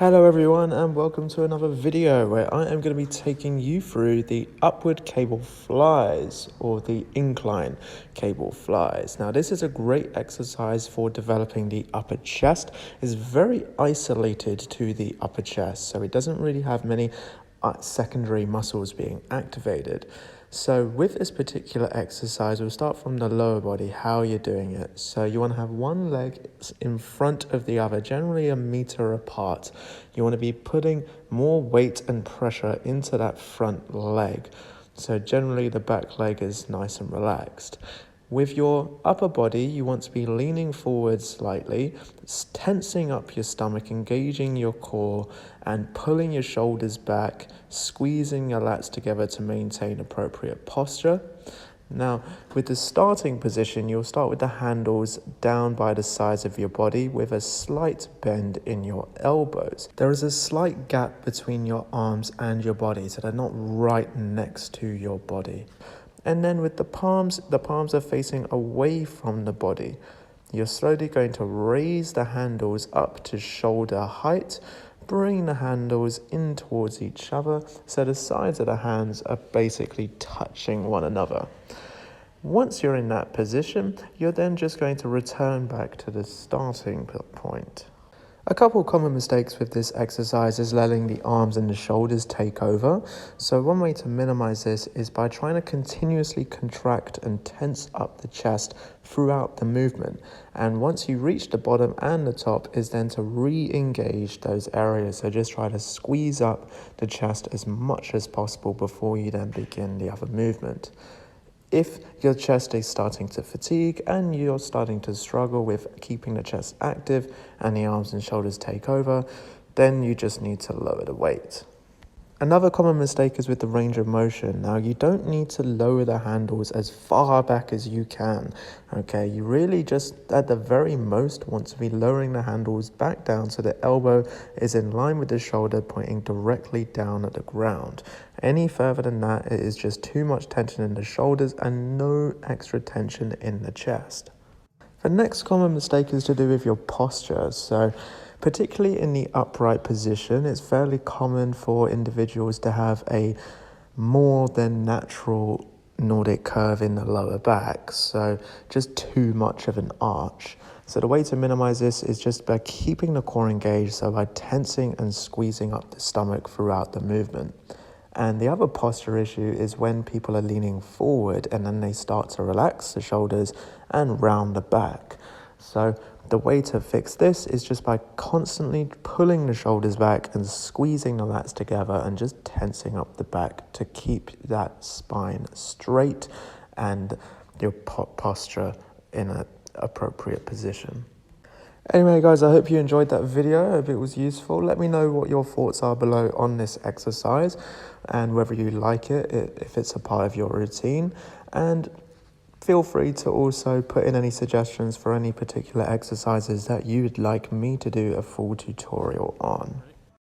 Hello everyone and welcome to another video where I am going to be taking you through the upward cable flies or the incline cable flies. Now this is a great exercise for developing the upper chest. It's very isolated to the upper chest, so it doesn't really have many secondary muscles being activated. So with this particular exercise, we'll start from the lower body, how you're doing it. So you want to have one leg in front of the other, generally a meter apart. You want to be putting more weight and pressure into that front leg. So generally the back leg is nice and relaxed. With your upper body, you want to be leaning forward slightly, tensing up your stomach, engaging your core, and pulling your shoulders back, squeezing your lats together to maintain appropriate posture. Now, with the starting position, you'll start with the handles down by the sides of your body with a slight bend in your elbows. There is a slight gap between your arms and your body, so they're not right next to your body. And then with the palms are facing away from the body. You're slowly going to raise the handles up to shoulder height, bring the handles in towards each other, so the sides of the hands are basically touching one another. Once you're in that position, you're then just going to return back to the starting point. A couple common mistakes with this exercise is letting the arms and the shoulders take over. So one way to minimize this is by trying to continuously contract and tense up the chest throughout the movement. And once you reach the bottom and the top is then to re-engage those areas. So just try to squeeze up the chest as much as possible before you then begin the other movement. If your chest is starting to fatigue and you're starting to struggle with keeping the chest active and the arms and shoulders take over, then you just need to lower the weight. Another common mistake is with the range of motion. Now, you don't need to lower the handles as far back as you can, okay? You really just, at the very most, want to be lowering the handles back down so the elbow is in line with the shoulder, pointing directly down at the ground. Any further than that, it is just too much tension in the shoulders and no extra tension in the chest. The next common mistake is to do with your posture. So particularly in the upright position, it's fairly common for individuals to have a more than natural Nordic curve in the lower back. So just too much of an arch. So the way to minimize this is just by keeping the core engaged, so by tensing and squeezing up the stomach throughout the movement. And the other posture issue is when people are leaning forward and then they start to relax the shoulders and round the back. So the way to fix this is just by constantly pulling the shoulders back and squeezing the lats together and just tensing up the back to keep that spine straight and your posture in an appropriate position. Anyway guys, I hope you enjoyed that video. I hope it was useful. Let me know what your thoughts are below on this exercise and whether you like it, if it's a part of your routine. And feel free to also put in any suggestions for any particular exercises that you would like me to do a full tutorial on.